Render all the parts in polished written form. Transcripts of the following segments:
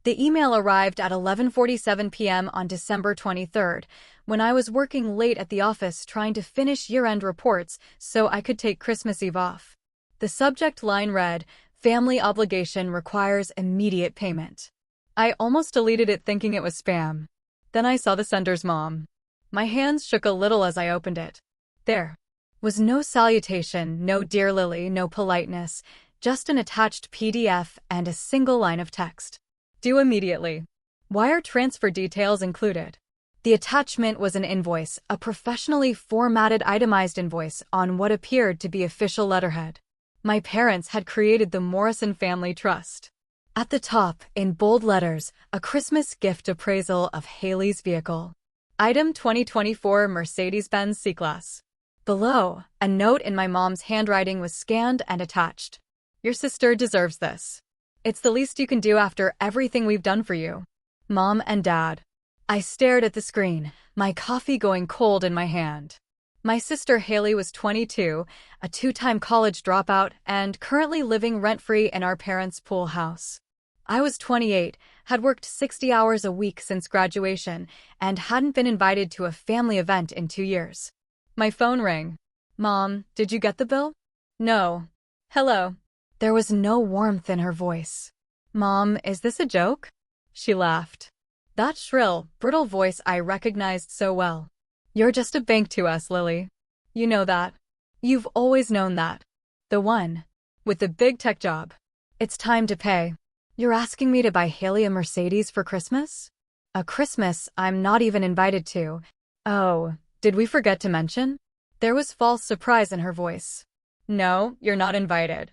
The email arrived at 11:47 p.m. on December 23rd, when I was working late at the office trying to finish year-end reports so I could take Christmas Eve off. The subject line read, "Family obligation requires immediate payment." I almost deleted it thinking it was spam. Then I saw the sender's mom. My hands shook a little as I opened it. There was no salutation, no "Dear Lily," no politeness, just an attached PDF and a single line of text. Due immediately. Wire transfer details included. The attachment was an invoice, a professionally formatted itemized invoice on what appeared to be official letterhead. My parents had created the Morrison Family Trust. At the top, in bold letters, a Christmas gift appraisal of Haley's vehicle. Item 2024 Mercedes-Benz C-Class. Below, a note in my mom's handwriting was scanned and attached. "Your sister deserves this. It's the least you can do after everything we've done for you. Mom and Dad." I stared at the screen, my coffee going cold in my hand. My sister Haley was 22, a two-time college dropout, and currently living rent-free in our parents' pool house. I was 28, had worked 60 hours a week since graduation, and hadn't been invited to a family event in 2 years. My phone rang. "Mom, did you get the bill?" "No." "Hello." There was no warmth in her voice. "Mom, is this a joke?" She laughed. That shrill, brittle voice I recognized so well. "You're just a bank to us, Lily. You know that. You've always known that. The one with the big tech job. It's time to pay. You're asking me to buy Haley a Mercedes for Christmas? A Christmas I'm not even invited to. Oh, did we forget to mention?" There was false surprise in her voice. "No, you're not invited.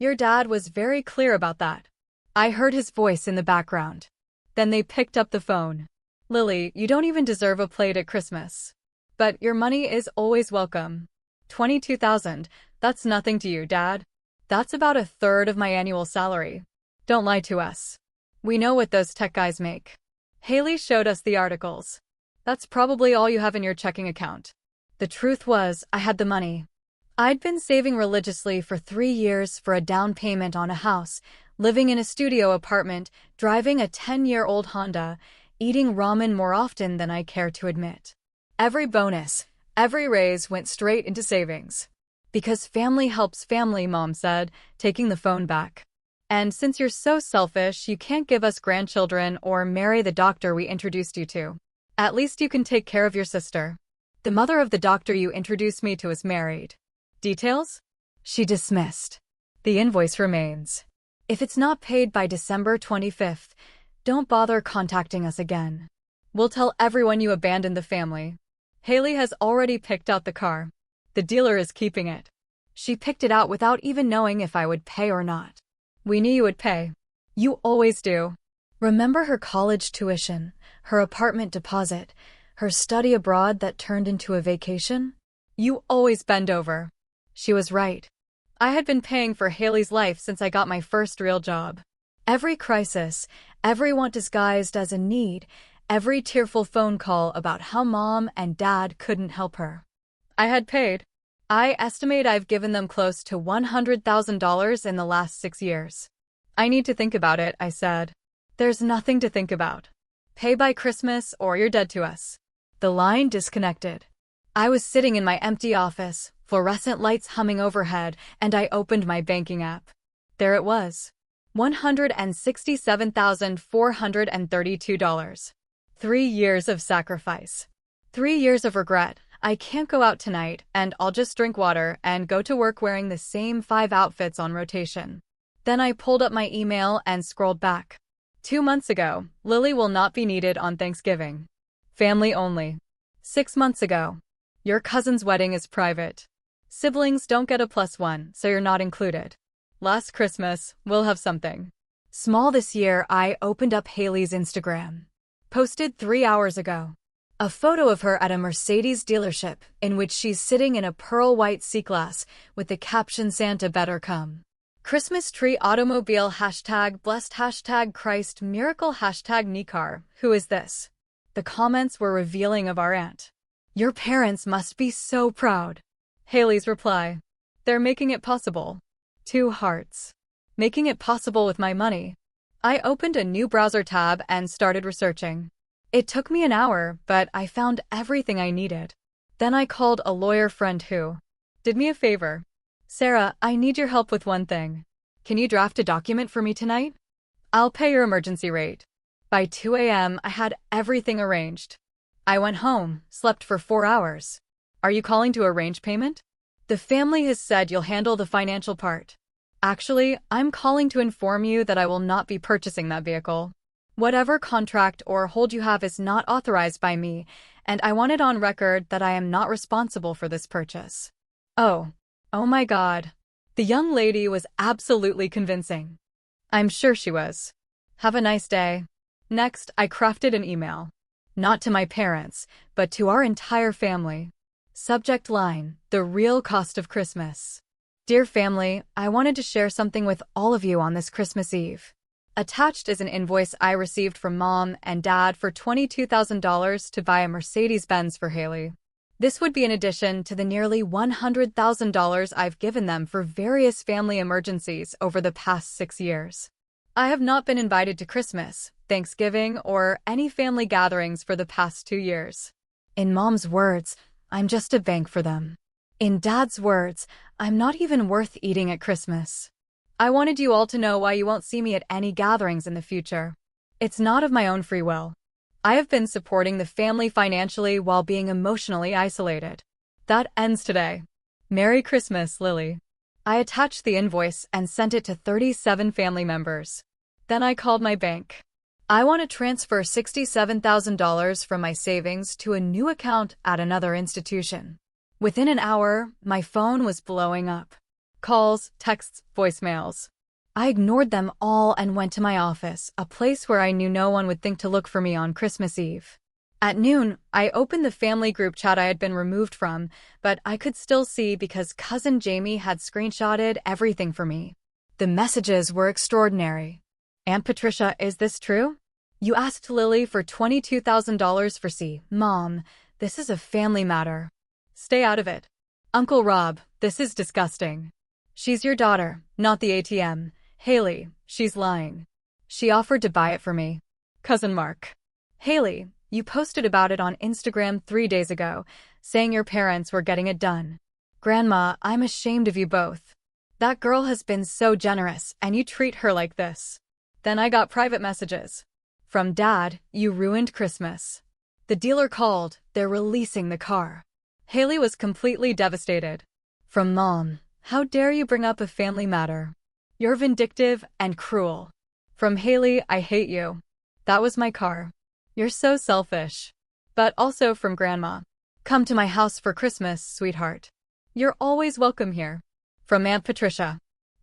Your dad was very clear about that." I heard his voice in the background. Then they picked up the phone. "Lily, you don't even deserve a plate at Christmas. But your money is always welcome. $22,000, that's nothing to you, Dad. That's about a third of my annual salary. Don't lie to us. We know what those tech guys make." Haley showed us the articles. "That's probably all you have in your checking account." The truth was, I had the money. I'd been saving religiously for 3 years for a down payment on a house, living in a studio apartment, driving a 10-year-old Honda, eating ramen more often than I care to admit. Every bonus, every raise went straight into savings. "Because family helps family," Mom said, taking the phone back. "And since you're so selfish, you can't give us grandchildren or marry the doctor we introduced you to. At least you can take care of your sister. The mother of the doctor you introduced me to is married. Details?" She dismissed. "The invoice remains. If it's not paid by December 25th, don't bother contacting us again. We'll tell everyone you abandoned the family." Haley has already picked out the car. The dealer is keeping it. She picked it out without even knowing if I would pay or not. "We knew you would pay. You always do. Remember her college tuition, her apartment deposit, her study abroad that turned into a vacation? You always bend over." She was right. I had been paying for Haley's life since I got my first real job. Every crisis, every want disguised as a need, every tearful phone call about how Mom and Dad couldn't help her. I had paid. I estimate I've given them close to $100,000 in the last 6 years. "I need to think about it," I said. "There's nothing to think about. Pay by Christmas or you're dead to us." The line disconnected. I was sitting in my empty office, fluorescent lights humming overhead, and I opened my banking app. There it was. $167,432. 3 years of sacrifice. 3 years of regret. I can't go out tonight, and I'll just drink water and go to work wearing the same 5 outfits on rotation. Then I pulled up my email and scrolled back. 2 months ago, Lily will not be needed on Thanksgiving. Family only. 6 months ago, your cousin's wedding is private. Siblings don't get a +1, so you're not included. Last Christmas, we'll have something. Small this year, I opened up Haley's Instagram. Posted 3 hours ago. A photo of her at a Mercedes dealership in which she's sitting in a pearl white C-Class with the caption "Santa better come." Christmas tree automobile #blessed #Christ miracle #Nikar. Who is this? The comments were revealing of our aunt. Your parents must be so proud. Haley's reply. They're making it possible. 2 hearts. Making it possible with my money. I opened a new browser tab and started researching. It took me an hour, but I found everything I needed. Then I called a lawyer friend who did me a favor. Sarah, I need your help with one thing. Can you draft a document for me tonight? I'll pay your emergency rate. By 2 a.m., I had everything arranged. I went home, slept for 4 hours. Are you calling to arrange payment? The family has said you'll handle the financial part. Actually, I'm calling to inform you that I will not be purchasing that vehicle. Whatever contract or hold you have is not authorized by me, and I want it on record that I am not responsible for this purchase. Oh my God. The young lady was absolutely convincing. I'm sure she was. Have a nice day. Next, I crafted an email. Not to my parents, but to our entire family. Subject line: the real cost of Christmas. Dear family, I wanted to share something with all of you on this Christmas Eve. Attached is an invoice I received from Mom and Dad for $22,000 to buy a Mercedes-Benz for Haley. This would be in addition to the nearly $100,000 I've given them for various family emergencies over the past 6 years. I have not been invited to Christmas, Thanksgiving, or any family gatherings for the past 2 years. In Mom's words, I'm just a bank for them. In Dad's words, I'm not even worth eating at Christmas. I wanted you all to know why you won't see me at any gatherings in the future. It's not of my own free will. I have been supporting the family financially while being emotionally isolated. That ends today. Merry Christmas, Lily. I attached the invoice and sent it to 37 family members. Then I called my bank. I want to transfer $67,000 from my savings to a new account at another institution. Within an hour, my phone was blowing up. Calls, texts, voicemails. I ignored them all and went to my office, a place where I knew no one would think to look for me on Christmas Eve. At noon, I opened the family group chat I had been removed from, but I could still see because cousin Jamie had screenshotted everything for me. The messages were extraordinary. Aunt Patricia, is this true? You asked Lily for $22,000 for C. Mom, this is a family matter. Stay out of it. Uncle Rob, this is disgusting. She's your daughter, not the ATM. Haley, she's lying. She offered to buy it for me. Cousin Mark. Haley, you posted about it on Instagram 3 days ago, saying your parents were getting it done. Grandma, I'm ashamed of you both. That girl has been so generous, and you treat her like this. Then I got private messages. From Dad, you ruined Christmas. The dealer called, they're releasing the car. Haley was completely devastated. From Mom, how dare you bring up a family matter? You're vindictive and cruel. From Haley, I hate you. That was my car. You're so selfish. But also from Grandma. Come to my house for Christmas, sweetheart. You're always welcome here. From Aunt Patricia.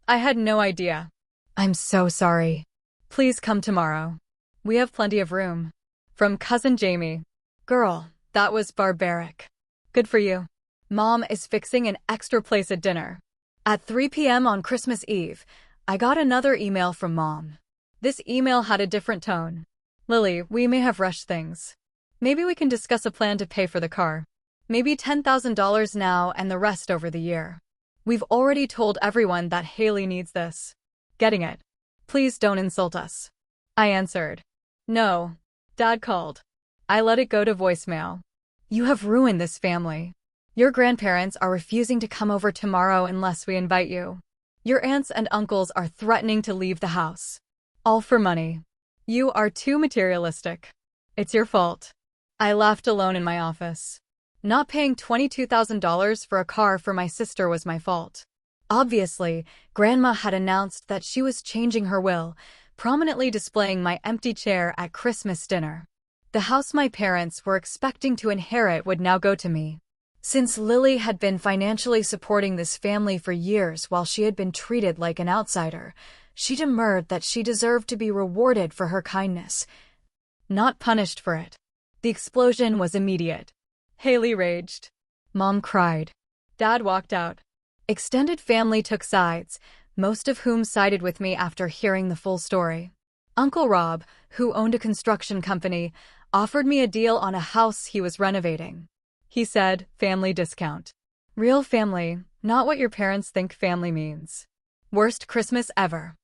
I had no idea. I'm so sorry. Please come tomorrow. We have plenty of room. From Cousin Jamie. Girl, that was barbaric. Good for you. Mom is fixing an extra place at dinner. At 3 p.m. on Christmas Eve, I got another email from Mom. This email had a different tone. Lily, we may have rushed things. Maybe we can discuss a plan to pay for the car. Maybe $10,000 now and the rest over the year. We've already told everyone that Haley needs this. Getting it? Please don't insult us. I answered. No. Dad called. I let it go to voicemail. You have ruined this family. Your grandparents are refusing to come over tomorrow unless we invite you. Your aunts and uncles are threatening to leave the house. All for money. You are too materialistic. It's your fault. I laughed alone in my office. Not paying $22,000 for a car for my sister was my fault. Obviously, Grandma had announced that she was changing her will, prominently displaying my empty chair at Christmas dinner. The house my parents were expecting to inherit would now go to me. Since Lily had been financially supporting this family for years while she had been treated like an outsider, she demurred that she deserved to be rewarded for her kindness, not punished for it. The explosion was immediate. Haley raged. Mom cried. Dad walked out. Extended family took sides, most of whom sided with me after hearing the full story. Uncle Rob, who owned a construction company, offered me a deal on a house he was renovating. He said, family discount. Real family, not what your parents think family means. Worst Christmas ever.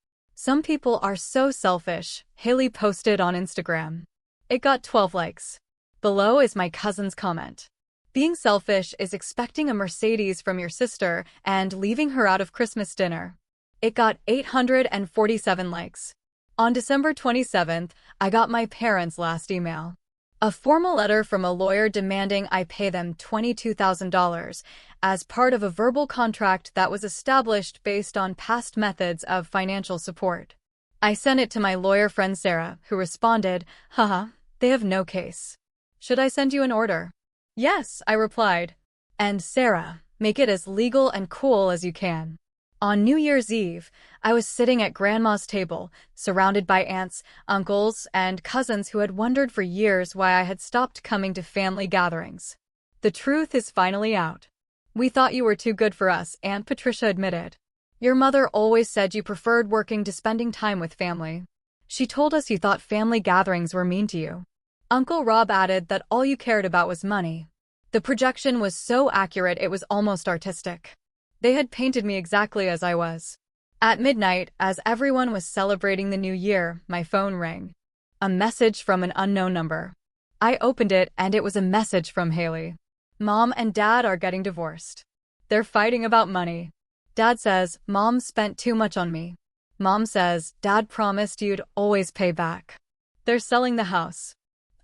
Some people are so selfish, Haley posted on Instagram. It got 12 likes. Below is my cousin's comment. Being selfish is expecting a Mercedes from your sister and leaving her out of Christmas dinner. It got 847 likes. On December 27th, I got my parents' last email. A formal letter from a lawyer demanding I pay them $22,000 as part of a verbal contract that was established based on past methods of financial support. I sent it to my lawyer friend Sarah, who responded, "Haha, they have no case. Should I send you an order?" "Yes," I replied. And Sarah, "Make it as legal and cool as you can." On New Year's Eve, I was sitting at Grandma's table, surrounded by aunts, uncles, and cousins who had wondered for years why I had stopped coming to family gatherings. "The truth is finally out. We thought you were too good for us," Aunt Patricia admitted. "Your mother always said you preferred working to spending time with family. She told us you thought family gatherings were mean to you." Uncle Rob added that all you cared about was money. The projection was so accurate it was almost artistic. They had painted me exactly as I was. At midnight, as everyone was celebrating the new year, my phone rang. A message from an unknown number. I opened it and it was a message from Haley. "Mom and Dad are getting divorced. They're fighting about money. Dad says, Mom spent too much on me. Mom says, Dad promised you'd always pay back. They're selling the house.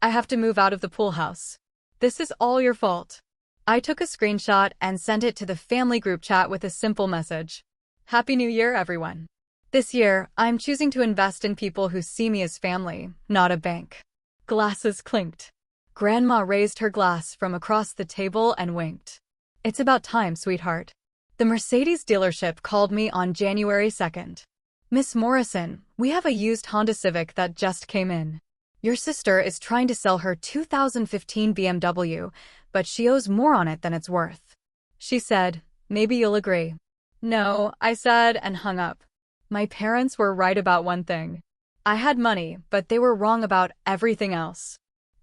I have to move out of the pool house. This is all your fault." I took a screenshot and sent it to the family group chat with a simple message. "Happy New Year, everyone. This year, I'm choosing to invest in people who see me as family, not a bank." Glasses clinked. Grandma raised her glass from across the table and winked. "It's about time, sweetheart." The Mercedes dealership called me on January 2nd. "Miss Morrison, we have a used Honda Civic that just came in. Your sister is trying to sell her 2015 BMW, but she owes more on it than it's worth." She said, "Maybe you'll agree." "No," I said and hung up. My parents were right about one thing. I had money, but they were wrong about everything else.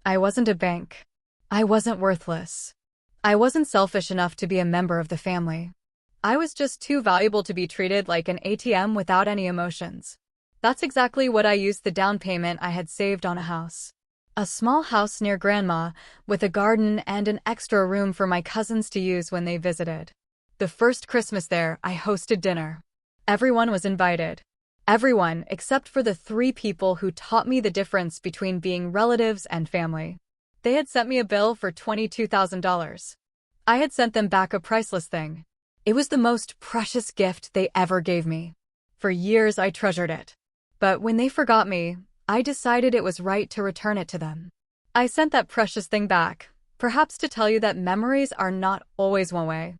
I wasn't a bank. I wasn't worthless. I wasn't selfish enough to be a member of the family. I was just too valuable to be treated like an ATM without any emotions. That's exactly what I used the down payment I had saved on a house. A small house near Grandma, with a garden and an extra room for my cousins to use when they visited. The first Christmas there, I hosted dinner. Everyone was invited. Everyone except for the 3 people who taught me the difference between being relatives and family. They had sent me a bill for $22,000. I had sent them back a priceless thing. It was the most precious gift they ever gave me. For years I treasured it. But when they forgot me, I decided it was right to return it to them. I sent that precious thing back, perhaps to tell you that memories are not always one way.